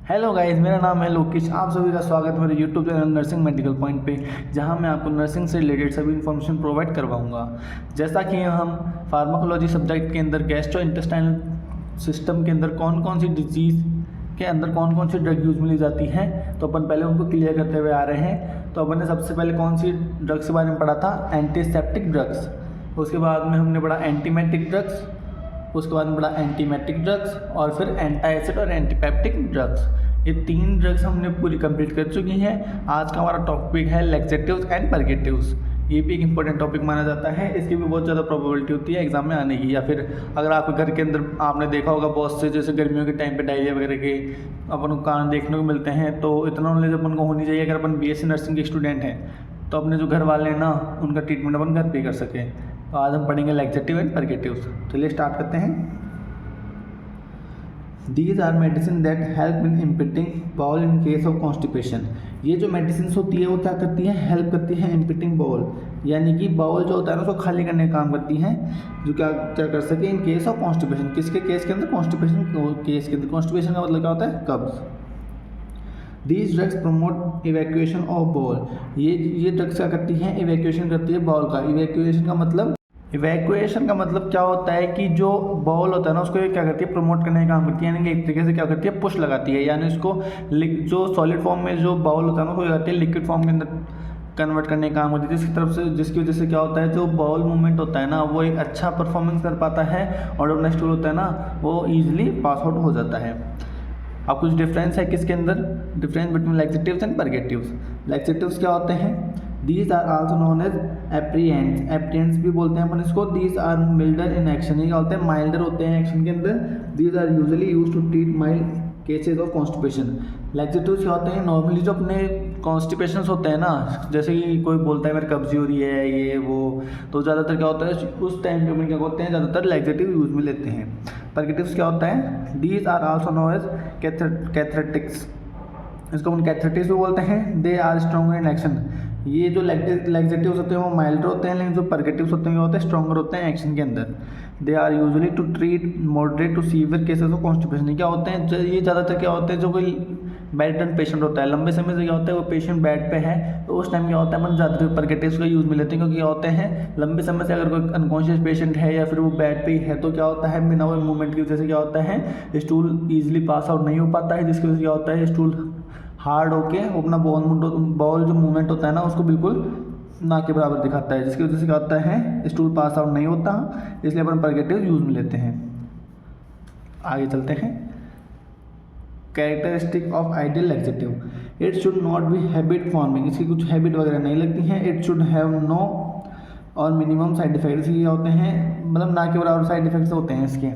Hello guys, मेरा नाम है लोकेश। आप सभी का स्वागत है मेरे YouTube channel nursing medical point पे, जहां मैं आपको नर्सिंग से रिलेटेड सभी इन्फॉर्मेशन प्रोवाइड करवाऊंगा। जैसा कि हम फार्माकोलॉजी सब्जेक्ट के अंदर गैस्ट्रो इंटेस्टाइनल सिस्टम के अंदर कौन कौन सी डिजीज़ के अंदर कौन कौन सी ड्रग यूज़ मिली जाती हैं, तो अपन पहले उनको क्लियर करते हुए आ रहे हैं। तो अपन ने सबसे पहले कौन सी ड्रग्स के बारे में पढ़ा था? Antiseptic drugs. उसके बाद में हमने पढ़ा एंटीमेटिक ड्रग्स, उसके बाद में पढ़ा एंटीमेटिक ड्रग्स और फिर एंटाएसिड और एंटीपेप्टिक ड्रग्स। ये 3 ड्रग्स हमने पूरी कंप्लीट कर चुकी हैं। आज का हमारा टॉपिक है लैक्सेटिव्स एंड परगेटिव्स। ये भी एक इंपॉर्टेंट टॉपिक माना जाता है। इसकी भी बहुत ज़्यादा प्रोबेबिलिटी होती है एग्जाम में आने की, या फिर अगर आपके घर के अंदर आपने देखा होगा बहुत से, जैसे गर्मियों के टाइम पे डायरिया वगैरह के अपन को कारण देखने को मिलते हैं, तो इतना नॉलेज अपन को होनी चाहिए। अगर अपन बीएससी नर्सिंग के स्टूडेंट हैं तो अपने जो घर वाले हैं ना, उनका ट्रीटमेंट अपन घर पे कर सकें। तो आज हम पढ़ेंगे लैक्सेटिव एंड परगेटिव्स। चलिए स्टार्ट करते हैं। These are medicine that help in impeding bowel in case of constipation। ये जो मेडिसिन होती है वो क्या करती है? हेल्प करती है impeding bowel, यानी कि बाउल जो होता है ना उसको खाली करने का काम करती हैं, जो क्या क्या कर सके इन केस ऑफ कॉन्स्टिपेशन। किसके केस के अंदर? कॉन्स्टिपेशन केस के अंदर। कॉन्स्टिपेशन का मतलब क्या होता है? कब्ज। These drugs promote evacuation of bowel। ये ड्रग्स क्या करती हैं? इवैक्यूएशन करती है बाउल का। इवैक्यूएशन का मतलब क्या होता है कि जो बाउल होता है ना उसको क्या करती है? प्रमोट करने का काम करती है, यानी कि एक तरीके से क्या करती है? पुश लगाती है, यानी उसको जो सॉलिड फॉर्म में जो बाउल होता है ना उसको क्या करती है? लिक्विड फॉर्म के अंदर कन्वर्ट करने का काम करती है, जिसकी तरफ से जिसकी वजह से क्या होता है? जो बाउल मूवमेंट होता है ना वो एक अच्छा परफॉर्मेंस कर पाता है और जो नेक्स्ट होता है ना वो ईजिली पास आउट हो जाता है। अब कुछ डिफरेंस है किसके अंदर? Difference between laxatives and purgatives. Laxatives क्या होते हैं? These are also known as aperients. Aperients भी बोलते हैं अपन इसको। These are milder in action. ये क्या होते हैं? माइल्डर होते हैं एक्शन के अंदर। These are usually use to treat mild cases of constipation. Laxatives क्या होते हैं? नॉर्मली जो अपने कॉन्स्टिपेशंस होते हैं ना, जैसे कि कोई बोलता है मेरे कब्जी हो रही है ये वो, तो ज़्यादातर क्या होता है उस टाइम पे अपन क्या करते हैं? ज़्यादातर लैक्सेटिव यूज में लेते हैं। परगेटिव्स क्या होता है? These are also known as cathartics. इसको हम कैथरेटिक्स भी बोलते हैं। They are stronger in action. ये जो लैक्सेटिव्स होते हैं वो माइल्डर होते हैं, लेकिन जो परगेटिव्स होते हैं वो होते हैं स्ट्रॉन्गर होते हैं एक्शन के अंदर। They are usually to treat moderate to severe cases of constipation. क्या होते हैं? ये ज़्यादातर क्या होते हैं? जो कोई बेड पेशेंट होता है, लंबे समय से क्या होता है वो पेशेंट बेड पे है, तो उस टाइम क्या होता है अपन ज़्यादातर परगेटिव्स का यूज़ में लेते हैं, क्योंकि क्या होते हैं लंबे समय से अगर कोई अनकॉन्शियस पेशेंट है या फिर वो बेड पे ही है तो क्या होता है बिना वो मूवमेंट की वजह से क्या होता है स्टूल ईजिली पास आउट नहीं हो पाता है, जिसकी वजह से क्या होता है स्टूल हार्ड होके वो अपना बॉल जो मूवमेंट होता है ना उसको बिल्कुल ना के बराबर दिखाता है, जिसकी वजह से क्या होता है स्टूल पास आउट नहीं होता। इसलिए अपन परगेटिव यूज में लेते हैं। आगे चलते हैं। Characteristic of ideal laxative. It should not B habit forming. इसकी कुछ हैबिट वगैरह नहीं लगती हैं। इट शुड हैव नो और मिनिमम साइड इफेक्ट्स। ये होते हैं मतलब ना के बराबर साइड इफेक्ट्स होते हैं इसके।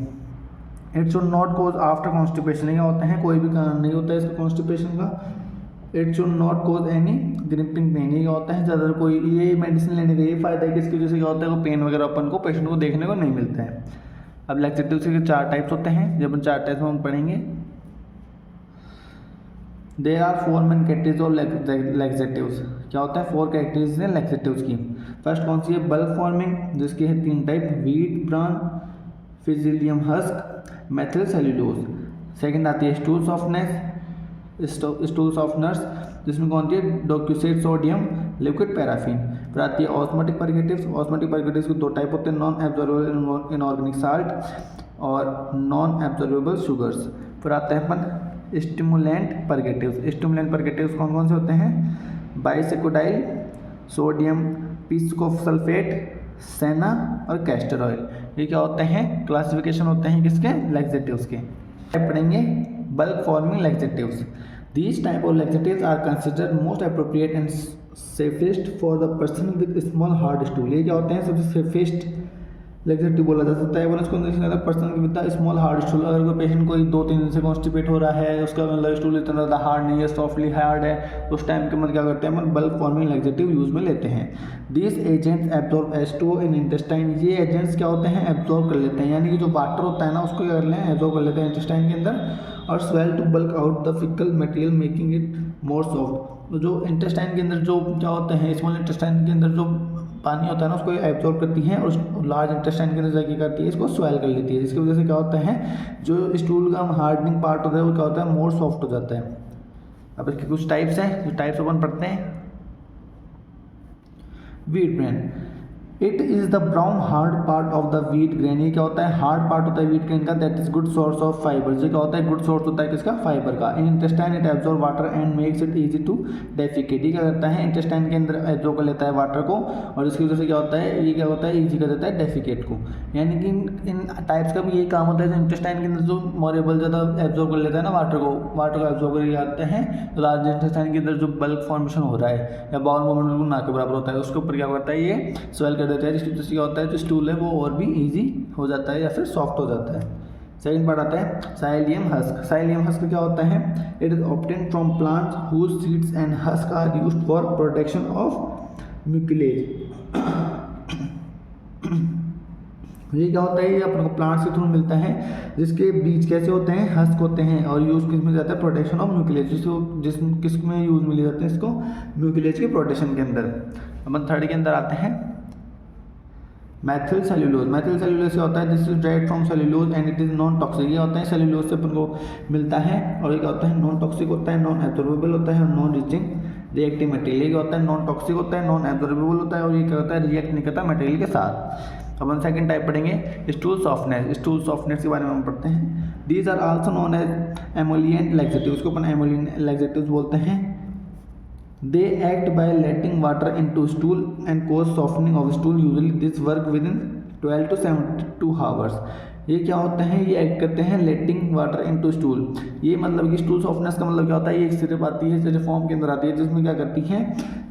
It should not cause after constipation. ये होते हैं कोई भी कारण नहीं होता है इसका कॉन्स्टिपेशन का। It should not cause any griping pain. ये होता है ज़्यादातर कोई ये मेडिसिन लेने का ये फ़ायदा है कि इसकी वजह से क्या होता है वो पेन वगैरह अपन को पेशेंट को देखने को नहीं मिलता है। अब लैक्सेटिव्स के 4 टाइप्स होते हैं, जब हम 4 टाइप्स में हम पढ़ेंगे। There are 4 main categories of laxatives. क्या होता है? 4 कैटेगरीज हैं लैक्सेटिव्स की। फर्स्ट कौन सी है? बल्क फॉर्मिंग, जिसके है 3 type: wheat bran, psyllium husk, methyl cellulose. Second आती है स्टूल सॉफ्टनर्स, जिसमें कौन सी है? Docusate sodium, liquid paraffin. फिर आती है ऑस्मोटिक परगेटिव्स। ऑस्मोटिक परगेटिव्स के 2 टाइप होते हैं: नॉन एब्जॉर्बेबल इनऑर्गेनिक साल्ट और नॉन एब्जॉर्बेबल शुगर्स। फिर आते हैं अपन स्टिमुलेंट परगेटिव्स। स्टिमुलेंट परगेटिव्स कौन कौन से होते हैं? बाइसेकोडाइल, सोडियम पिस्कोसल्फेट, सेना और कैस्टर ऑयल। ये क्या होते हैं? क्लासिफिकेशन होते हैं किसके? लैक्सेटिव्स के। पढ़ेंगे bulk forming laxatives. These type of laxatives are considered most appropriate and safest for the person with small hard stool। ये क्या होते हैं? सबसे सेफेस्ट लैक्सेटिव बोला जा सकता है वन उसको person with small hard stool. अगर कोई पेशेंट कोई 2-3 दिन से कॉन्स्टिपेट हो रहा है, उसका मतलब स्टूल इतना ज़्यादा हार्ड नहीं है, सॉफ्टली हार्ड है, उस टाइम के मतलब क्या करते हैं हम बल्क फॉर्मिंग लैक्सेटिव यूज़ में लेते हैं। This agents absorb H2O in intestine. ये एजेंट्स क्या होते हैं? एब्जॉर्ब कर लेते हैं, यानी कि जो वाटर होता है ना उसको क्या कर लें? एब्जॉर्ब कर लेते हैं इंटेस्टाइन के अंदर और swell to bulk out the faecal material making it more soft. तो जो इंटेस्टाइन के अंदर जो क्या होते हैं स्मॉल इंटेस्टाइन के अंदर जो पानी होता है ना उसको एब्जॉर्ब करती है और लार्ज इंटेस्टाइन के अंदर जाके करती है, इसको स्वेल कर लेती है, जिसकी वजह से क्या होता है जो स्टूल का हार्डनिंग पार्ट होता है वो क्या होता है मोर सॉफ्ट हो जाता है। अब इसके कुछ टाइप्स हैं, जो टाइप्स अपन पढ़ते हैं। Wheat grain, it is the brown hard part of the wheat grain. ये क्या होता है हार्ड पार्ट होता है व्हीट ग्रेन का, that is good source of fibre. ये क्या होता है गुड सोर्स होता है किसका फाइबर का। In intestine it absorb water and makes it easy to defecate. ये क्या करता है इंटेस्टाइन के अंदर एब्जॉर्ब कर लेता है वाटर को और इसकी वजह से क्या होता है ये क्या होता है ईजी कर देता है डेफिकेट को। यानी कि इन टाइप्स का भी यही काम होता है, जो इंटेस्टाइन के अंदर जो मोरेबल ज़्यादा एब्जॉर्ब कर लेता है ना वाटर को एब्जॉर्ब करके आते हैं, तो लार्ज इंटेस्टाइन के अंदर जो बल्क फॉर्मेशन हो रहा है या बाउल मूवमेंट बिल्कुल ना के बराबर होता है, उसके ऊपर क्या करता है ये स्वेल कर देता है, जिसकी वजह से क्या होता है जो स्टूल है वो और भी इजी हो जाता है या फिर सॉफ्ट हो जाता है। सेकंड पार्ट आता है साइलियम हस्क। साइलियम हस्क क्या होता है it is obtained from plants whose seeds and husk are used for protection of mucilage. ये क्या होता है ये अपन को प्लांट्स के थ्रू मिलता है, जिसके बीज कैसे होते हैं हस्क होते हैं और यूज किस में जाता है प्रोटेक्शन ऑफ म्यूसिलेज, जिसको किस में यूज मिले जाते हैं इसको म्यूसिलेज के प्रोटेक्शन के अंदर। अपन थर्ड के अंदर आते हैं मैथिल सेल्यूलोज। मैथिल सेल्यूलोज क्या होता है this is direct from cellulose and it is non toxic. ये होता है सेल्यूलोज से अपन को मिलता है और ये क्या होता है नॉन टॉक्सिक होता है, नॉन एब्जॉर्बेबल होता है और नॉन रीचिंग रिएक्टिव मटेरियल। ये क्या होता है नॉन टॉक्सिक होता है, नॉन एब्जॉर्बेबल होता है और ये क्या होता है रिएक्ट नहीं करता मटेरियल के साथ। अपन सेकंड टाइप पढ़ेंगे स्टूल सॉफ्टनेस। स्टूल सॉफ्टनेस के बारे में हम पढ़ते हैं। These are also known as emollient laxative. उसको अपन एमोलिएंट लैक्सेटिव बोलते हैं। They act by letting water into stool and cause softening of stool. Usually this work within 12 to 72 hours. ये क्या होते हैं ये एक्ट करते हैं लेटिंग वाटर इनटू स्टूल। ये मतलब कि स्टूल सॉफ्टनेस का मतलब क्या होता है ये एक सिरप आती है सिरप फॉर्म के अंदर आती है, जिसमें क्या करती है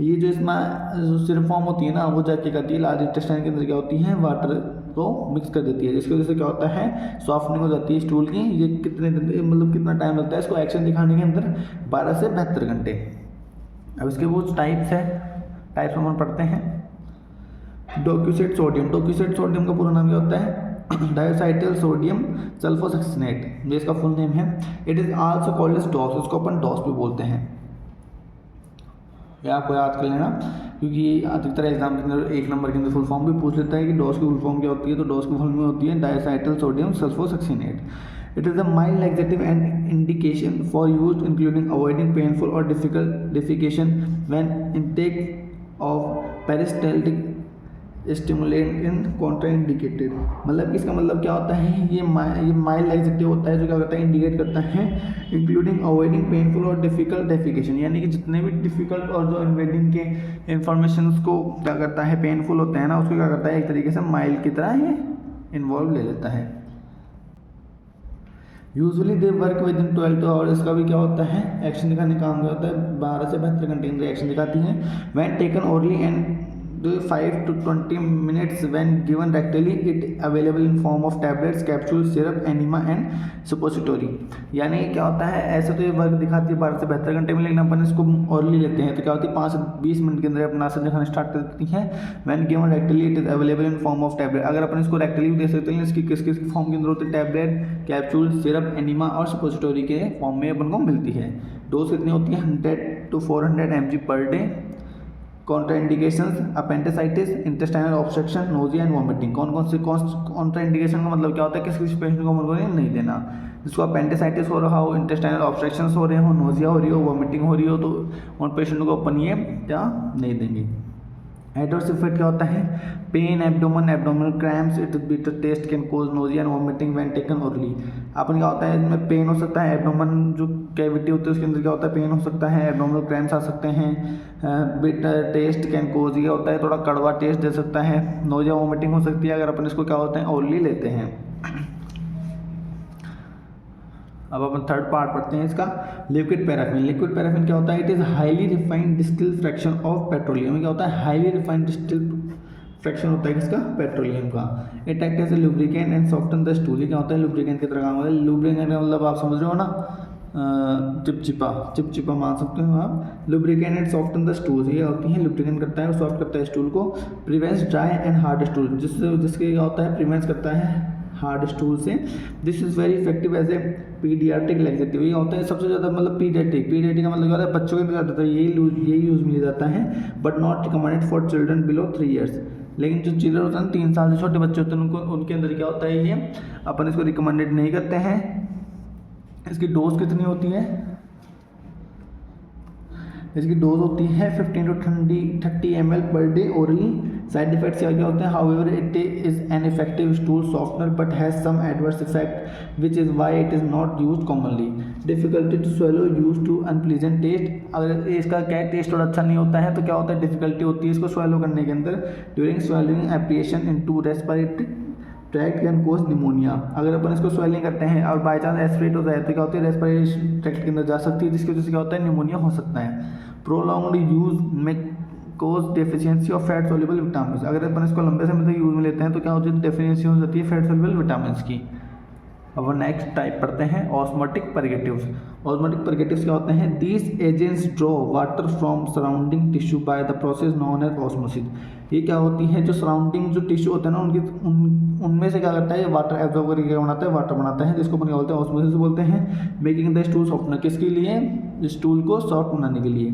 ये जो इसमें जो सिरप फॉर्म होती है ना वो जाके करती है लार्ज इंटेस्टाइन के अंदर क्या होती है वाटर को मिक्स कर देती है, जिसकी वजह से क्या होता है सॉफ्टनिंग हो जाती है स्टूल की। ये कितने दिन मतलब कितना टाइम लगता है इसको एक्शन दिखाने के अंदर 12 से 72 घंटे। अब इसके कुछ टाइप्स है, टाइप्स हम पढ़ते हैं। डोक्यूसेट सोडियम। डोक्यूसेट सोडियम का पूरा नाम क्या होता है डायोसाइटिल सोडियम सल्फोसेक्सिनेट, ये इसका फुल नेम है। It is also called as DOS. इसको अपन डॉस भी बोलते हैं, ये आपको याद कर लेना क्योंकि अधिकतर एग्जाम के अंदर 1 नंबर के अंदर फुल फॉर्म भी पूछ लेता है कि डॉस की फुल फॉर्म क्या होती है। तो डॉस की फुल में होती है डायोसाइटिल sodium सल्फोसेक्सिनेट। It is a mild laxative and indication for use including avoiding painful or difficult defecation when intake of peristaltic stimulant in contraindicated। मतलब इसका मतलब क्या होता है ये माइल्ड लैक्सेटिव होता है जो क्या करता है इंडिकेट करता है इंक्लूडिंग अवॉइडिंग पेनफुल और डिफिकल्ट डेफिकेशन, यानी कि जितने भी डिफिकल्ट और जो इन्वेडिंग के इंफॉर्मेशन को क्या करता है पेनफुल होते हैं ना उसको क्या करता है एक तरीके से माइल्ड की तरह ये इन्वॉल्व ले लेता है। Usually they work with in 12 hours. इसका भी क्या होता है एक्शन दिखाने का काम क्या होता है 12 से 72 घंटे के एक्शन दिखाती है। When taken orally and 5 to 20 minutes when given rectally it available in form of tablets, capsule, syrup, enema and suppository। यानी क्या होता है ऐसे तो ये वर्क दिखाती है 12 से 72 घंटे में, लेकिन अपन इसको ओरली लेते हैं तो क्या होती है 5 से 20 मिनट के अंदर अपना असर दिखाना स्टार्ट कर देती है। When given रेक्टली it is available in form of tablet. अगर अपन इसको रेक्टली भी दे सकते हैं, इसकी किस किस फॉर्म के अंदर होती है टैबलेट, कैप्सूल, सिरप, एनिमा और suppository के फॉर्म में अपन को मिलती है। डोज कितनी होती है 100 to 400 mg per day. Contraindications appendicitis, intestinal obstruction, nausea and vomiting. कौन कौन से कॉन्ट्राइंडिकेशन का मतलब क्या होता है किस किस पेशेंट को हमको नहीं देना, जिसको अपेंडिसाइटिस हो रहा हो, इंटेस्टाइनल ऑब्स्ट्रक्शंस हो रहे हो, नोजिया हो रही हो, वॉमिटिंग हो रही हो तो उन पेशेंट को अपन ये क्या नहीं देंगे। एडवर्स इफेक्ट क्या होता है pain, abdomen, abdominal cramps, it bitter taste can cause nausea and vomiting when taken orally. अपन क्या होता है इसमें पेन हो सकता है, एब्डोमन जो कैविटी होती है उसके अंदर क्या होता है पेन हो सकता है, एब्डोमिनल क्रैम्प्स आ सकते हैं, बिटर टेस्ट कैन कोज ये होता है थोड़ा कड़वा टेस्ट दे सकता है, नोजिया वॉमिटिंग हो सकती है अगर अपन इसको क्या होता है ओरली लेते हैं। अब अपन थर्ड पार्ट पढ़ते हैं इसका लिक्विड पैराफिन। लिक्विड पैराफिन क्या होता है it is highly refined distil fraction of petroleum. क्या होता है हाईली रिफाइंड डिस्टिल फ्रैक्शन होता है किसका पेट्रोलियम का। It act as a lubricant and soften the stool. क्या होता है लुब्रिकेंट की तरह काम होता है। लुब्रिकेंट का मतलब आप समझ रहे हो ना चिपचिपा मान सकते हो आप। Lubricant and soften the stool ये होती है लुब्रिकेंट करता है और सॉफ्ट करता है स्टूल को। Prevents dry and hard stool जिसके क्या होता है प्रिवेंट्स करता है हार्ड स्टूल से। This is very effective as a paediatric laxative, ये होता है सबसे ज़्यादा मतलब पीडियाट्रिक का मतलब क्या होता है बच्चों के अंदर ज़्यादा यही यूज़ में लिया जाता है, but not recommended for children below 3 years. लेकिन जो चिल्ड्रन होते हैं 3 साल से छोटे बच्चे होते हैं उनके अंदर क्या होता है, ये अपन इसको रिकमेंडेड नहीं करते हैं। इसकी डोज कितनी होती है, इसकी डोज होती है 15 to 30 ml per day orally. Side effects क्या होते हैं, however it is an effective stool softener but has some adverse effect which is why it is not use commonly. Difficulty to swallow use to unpleasant taste, अगर इसका क्या test और अच्छा नहीं होता है तो क्या होता है, डिफिकल्टी होती है इसको स्वेलो करने के अंदर। During swallowing aspiration into respiratory tract can cause pneumonia, अगर अपन इसको स्वेलिंग करते हैं और बाई चांस एस्पिरेट हो जाए तो क्या होती है, रेस्पिरेशन ट्रैक्ट के अंदर जा सकती है, जिसकी वजह से क्या होता है, निमोनिया हो सकता है। प्रोलॉन्ग्ड यूज में cause deficiency of fat soluble vitamin, अगर अपन इसको लंबे समय तक यूज में लेते हैं तो क्या होती है, डेफिशिएंसी हो जाती है फैट सोल्यूबल विटामिन की। अब नेक्स्ट टाइप पढ़ते हैं ऑस्मोटिक परगेटिव्स। ऑस्मोटिक परगेटिव्स क्या होते हैं, these agents draw water from surrounding tissue by the process known as osmosis. ये क्या होती है, जो सराउंडिंग जो टिश्यू होता है ना उनमें से क्या करता है, वाटर एब्जॉर्ब करके क्या बनाता है, वाटर बनाता है, जिसको अपन क्या बोलते हैं, ऑस्मोसिस बोलते हैं। मेकिंग द स्टूल सॉफ्टनर, किसके लिए, स्टूल को सॉफ्ट बनाने के लिए।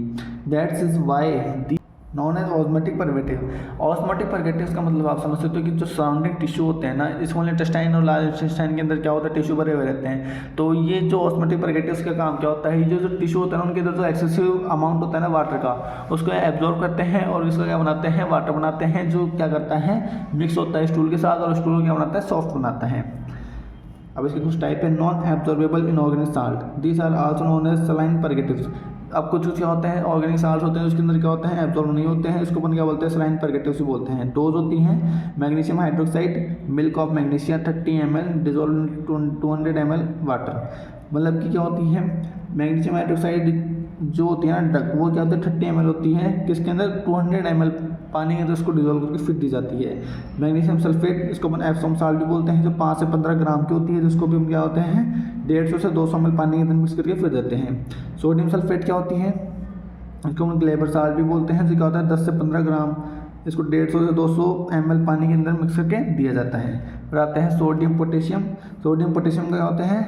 That's is why known as osmotic purgative. Osmotic purgatives का मतलब आप समझ सकते हो कि जो सराउंडिंग टिश्यू होते हैं ना, स्मॉल इंटेस्टाइन और लार्ज इंटेस्टाइन के अंदर क्या होता है, टिश्यू भरे हुए रहते हैं। तो ये जो ऑस्मोटिक परगेटिव्स का काम क्या होता है, जो टिश्यू होता है ना उनके अंदर जो एक्सेसिव अमाउंट होता है ना वाटर का, उसको एब्जॉर्ब करते हैं और इसका क्या बनाते हैं, वाटर बनाते हैं, जो क्या करता है, मिक्स होता है स्टूल के साथ और स्टूल को क्या बनाता है, सॉफ्ट बनाता है। अब इसके कुछ टाइप है, non absorbable inorganic salt, these are also known as saline purgatives. अब कुछ क्या होते हैं, ऑर्गेनिक साल्ट होते हैं उसके अंदर क्या होते हैं, एब्जॉर्ब नहीं होते हैं, इसको अपन क्या बोलते हैं, सलाइन परगेटिव्स बोलते हैं। डोज होती हैं magnesium hydroxide, milk of magnesia 30 ml dissolve 200 ml water. मतलब कि क्या होती है, मैग्नीशियम हाइड्रोक्साइड जो होती है ना ड्रग, वो क्या होता है 30 ml होती है, किसके अंदर, 200 ml पानी के अंदर उसको डिजोल्व करके फिर दी जाती है। मैग्नीशियम सल्फेट, इसको अपन एप्सम साल्ट भी बोलते हैं, जो 5 से 15 ग्राम की होती है, जिसको भी हम क्या होते हैं 150 से 200 ml पानी के अंदर मिक्स करके फिर देते हैं। सोडियम सल्फेट क्या होती है, इसको हम ग्लेबर साल्ट भी बोलते हैं, जो क्या होता है 10 से 15 ग्राम, इसको 150 से 200 ml पानी के अंदर मिक्स करके दिया जाता है। फिर आते हैं सोडियम पोटेशियम। सोडियम पोटेशियम का क्या होते हैं,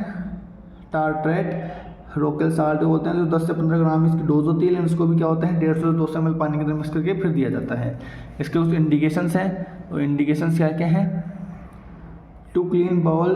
टार्ट्रेट रोकेल साल्ट बोलते हैं, जो 10 से 15 ग्राम इसकी डोज होती है, लेकिन इसको भी क्या होता है 150 से 200 ml पानी के अंदर मिक्स करके फिर दिया जाता है। इसके कुछ इंडिकेशंस हैं, तो इंडिकेशंस क्या क्या हैं, to clean bowel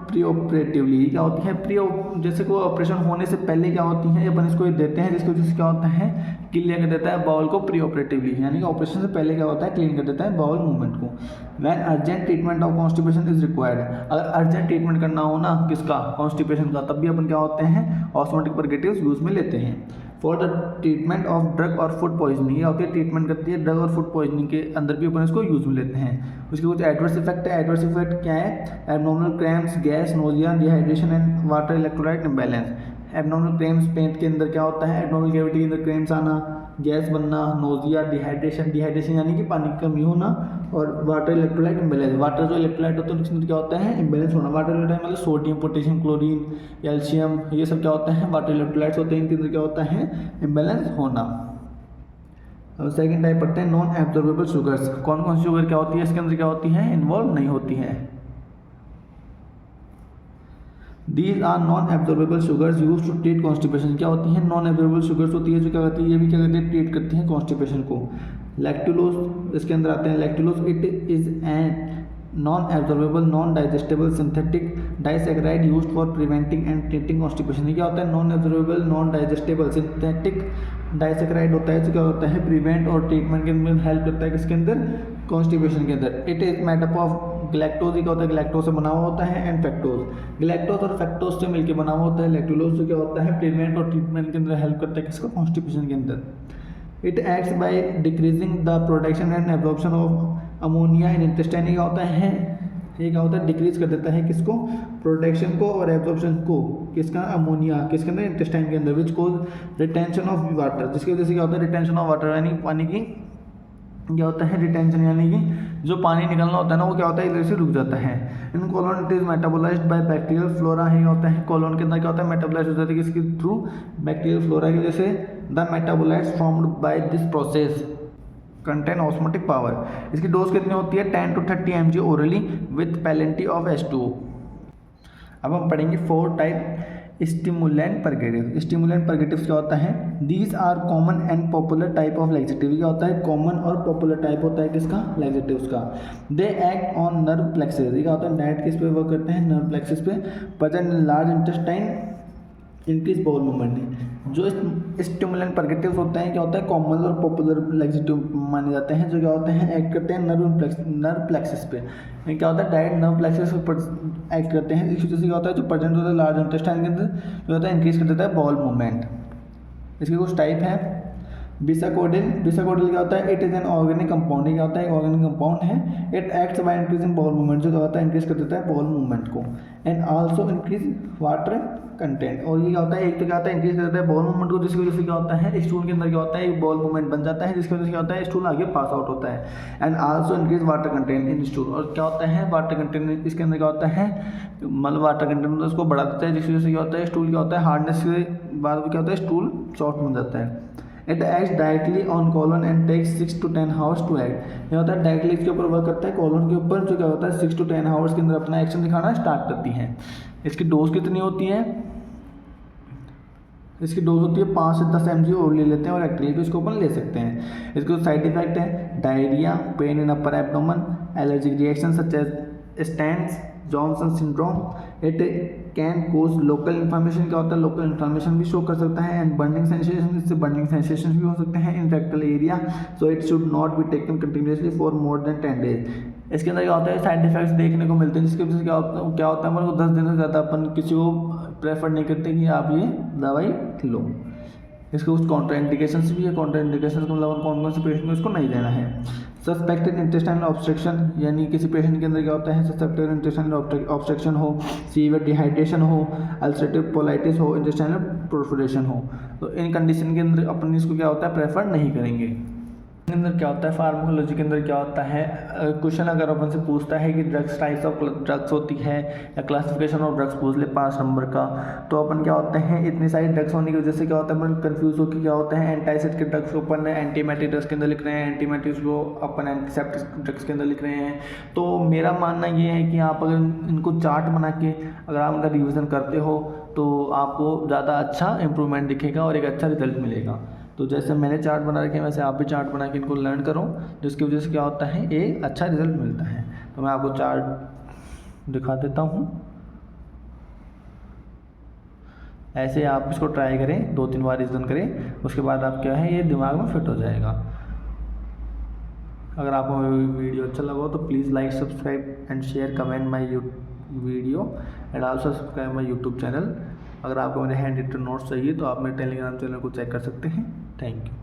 pre operatively, क्या होती है, जैसे कोई ऑपरेशन होने से पहले क्या होती है, अपन इसको देते हैं, जिसकी वजह से क्या होता है, क्लीन कर देता है बाउल को प्री ऑपरेटिवली, यानी कि ऑपरेशन से पहले क्या होता है, क्लीन कर देता है बाउल मूवमेंट को। When urgent treatment of constipation is required, अगर अर्जेंट ट्रीटमेंट करना हो ना किसका, कॉन्स्टिपेशन का, तब भी अपन क्या होते हैं, ऑस्मोटिक परगेटिव्स यूज में लेते हैं। For the treatment of drug और फूड पॉइजनिंग, ये होती है ट्रीटमेंट करती है ड्रग और फूड पॉइजनिंग के अंदर भी अपन इसको यूज में लेते हैं। उसके कुछ एडवर्स इफेक्ट है, एडवर्स इफेक्ट क्या है, abnormal cramps, gas, nausea, dehydration and water electrolyte imbalance. Abnormal cramps पेट के अंदर क्या होता है, एब्नॉर्मल कैविटी के अंदर क्रैम्प्स आना, गैस बनना, नोजिया, डिहाइड्रेशन यानी कि पानी की कमी होना, और वाटर इलेक्ट्रोलाइट इम्बैलेंस, वाटर जो इलेक्ट्रोलाइट होता है उसके अंदर क्या होता है, इम्बैलेंस होना। वाटर इलेक्ट्रोलाइट मतलब सोडियम, पोटेशियम, क्लोरीन, कैल्शियम, ये सब क्या होता है, वाटर इलेक्ट्रोलाइट्स होते हैं, इनके अंदर क्या होता है, इम्बैलेंस होना। अब सेकंड टाइप पढ़ते हैं, नॉन एब्जॉर्बेबल शुगर्स। कौन कौन सी शुगर क्या होती है, इसके अंदर क्या होती है, इन्वॉल्व नहीं होती है। These are non absorbable sugars use to treat constipation, क्या होती है, नॉन एब्जॉर्बेबल शुगर्स होती है, जो क्या करती है, ये भी क्या करती है, ट्रीट करती है कॉन्स्टिपेशन को। लैक्टुलोज इसके अंदर आते हैं, lactulose it is N non absorbable non digestible synthetic disaccharide used for preventing and treating constipation. ये क्या होता है, non absorbable non digestible synthetic disaccharide होता है, जो क्या होता है, प्रिवेंट और ट्रीटमेंट के अंदर हेल्प करता है, किसके अंदर, कॉन्स्टिपेशन के अंदर। It is made up of galactose, क्या होता है, ग्लैक्टोज से बना हुआ होता है, एंड फैक्टोज, ग्लैक्टोज और फैक्टोज से मिलकर बना हुआ होता है। लैक्टुलोज जो क्या होता है, प्रिवेंट और ट्रीटमेंट के अंदर हेल्प करता है, किसको, कॉन्स्टिपेशन के अंदर। It acts by decreasing the production and absorption of ammonia in intestine, क्या होता है, ये क्या होता है, डिक्रीज कर देता है किसको, प्रोडक्शन को और एब्जॉर्प्शन को, किसका, अमोनिया, किसके अंदर, इंटेस्टाइन के अंदर, विच कोज रिटेंशन ऑफ वाटर, जिसकी वजह से क्या होता है, रिटेंशन ऑफ वाटर, यानी पानी की क्या होता है, रिटेंशन, यानी कि जो पानी निकलना होता है ना वो क्या होता है, इधर से रुक जाता है। In colon it is metabolised by bacterial flora, ही होता है कोलोन के अंदर क्या होता है, मेटाबोलाइज हो जाता है किसके थ्रू, बैक्टीरियल फ्लोरा की वजह से। The metabolites formed by this process contain osmotic power. इसकी डोज कितनी होती है, 10 to 30 mg orally with plenty of H2O। अब हम पढ़ेंगे 4 type stimulant purgative. Stimulant purgative क्या होता है? These are common and popular type of laxative. क्या होता है? कॉमन और पॉपुलर टाइप होता है किसका? लैक्सेटिव्स का। They act on nerve plexuses. क्या होता है? डायरेक्ट किस पे वर्क करते हैं? नर्व प्लेक्सेस पे। Present in large intestine, increase bowel movement. जो स्टिमुलेंट परगेटिव्स होते हैं क्या होता है? कॉमन और पॉपुलर लैक्सेटिव माने जाते हैं, जो क्या होते हैं? एक्ट करते हैं नर्व प्लेक्सेस पे। क्या होता है? डायरेक्ट नर्व प्लेक्सेस पर एक्ट करते हैं। इस वजह से क्या होता है? जो प्रेजेंट होता है लार्ज इंटेस्टाइन के अंदर, जो होता है इंक्रीज कर देता है बाउल मूवमेंट। इसके कुछ टाइप हैं। बिसाकोडिल। बिसाकोडिल क्या होता है? It is an organic compound. क्या होता है? ऑर्गेनिक कंपाउंड है। It acts by increasing bowl movement, जो होता है इंक्रीज कर देता है बाउल मूवमेंट को। And also increase water content. और ये क्या होता है? एक तो क्या होता है? इंक्रीज कर देता है बाउल मूवमेंट को, जिसकी वजह से क्या होता है? स्टूल के अंदर क्या होता है? एक बाउल मूवमेंट बन जाता है, जिसकी वजह से क्या होता है? स्टूल आगे पास आउट होता है। And also increase water content in stool. और क्या होता है? वाटर कंटेंट इसके अंदर क्या होता है? मतलब वाटर कंटेंट उसको बढ़ा देता है, जिसकी वजह से क्या होता है? स्टूल क्या होता है? हार्डनेस के बाद क्या होता है? स्टूल सॉफ्ट बन जाता है। It acts directly on colon and takes 6 to 10 hours to act. ये होता है डायरेक्टली इसके ऊपर वर्क करता है, कॉलन के ऊपर, जो क्या होता है 6 to 10 आवर्स के अंदर अपना एक्शन दिखाना स्टार्ट करती है। इसकी डोज कितनी होती है? इसकी डोज होती है 5 से 10 mg और ले लेते हैं, और एक्टिवली तो इसको अपन ले सकते हैं। इसके साइड इफेक्ट है diarrhoea, pain in upper abdomen, allergic reaction such as Stevens, Johnson syndrome. It can cause local inflammation. क्या होता है? लोकल इन्फ्लेमेशन भी शो कर सकता है। एंड बर्निंग सेंसेशन, इससे बर्निंग सेंसेशन भी हो सकते हैं in rectal area. So it should not be taken continuously for more than 10 days। इसके अंदर क्या होता है? साइड इफेक्ट्स देखने को मिलते हैं, जिसकी वजह से क्या होता है? मतलब 10 दिन से ज़्यादा अपन किसी को प्रेफर नहीं करते कि आप ये दवाई लो। इसके कुछ कॉन्ट्रा इंडिकेशंस भी है। कॉन्ट्रा इंडिकेशंस को मतलब कौन कौन से पेशेंट को इसको नहीं देना है। सस्पेक्टेड इंटेस्टाइनल ऑब्स्ट्रक्शन, यानी किसी पेशेंट के अंदर क्या होता है? सस्पेक्टेड इंटेस्टाइनल ऑब्स्ट्रक्शन हो, सीवियर डिहाइड्रेशन हो, अल्सरेटिव कोलाइटिस हो, इंटेस्टाइनल प्रोफोरेशन हो, तो इन कंडीशन के अंदर अपन इसको क्या होता है? प्रेफर नहीं करेंगे। के अंदर क्या होता है? फार्माकोलॉजी के अंदर क्या होता है? क्वेश्चन अगर अपन से पूछता है कि ड्रग्स, टाइप्स ऑफ ड्रग्स होती है, या क्लासिफिकेशन ऑफ ड्रग्स पूछ ले 5 नंबर का, तो अपन क्या होते हैं? इतनी सारी ड्रग्स होने की वजह से क्या होता है? अपन कंफ्यूज होकर क्या होते हैं? एंटासिड के ड्रग्स को अपन एंटीमेटिक ड्रग्स के अंदर लिख रहे हैं, एंटीमेटिक्स को अपन एंटीसेप्टिक ड्रग्स के अंदर लिख रहे हैं। तो मेरा मानना ये है कि आप अगर इनको चार्ट बना के अगर आप उनका रिविज़न करते हो, तो आपको ज़्यादा अच्छा इंप्रूवमेंट दिखेगा और एक अच्छा रिजल्ट मिलेगा। तो जैसे मैंने चार्ट बना रखे हैं, वैसे आप भी चार्ट बना के इनको लर्न करो, जिसकी वजह से क्या होता है? एक अच्छा रिजल्ट मिलता है। तो मैं आपको चार्ट दिखा देता हूँ। ऐसे आप इसको ट्राई करें, 2-3 बार रिविजन करें, उसके बाद आप क्या है? ये दिमाग में फिट हो जाएगा। अगर आपको वीडियो अच्छा लगा हो तो please like, subscribe and share, comment my video and also subscribe my YouTube channel. अगर आपको मेरे हैंड रिटन नोट्स चाहिए तो आप मेरे टेलीग्राम चैनल को चेक कर सकते हैं। Thank you.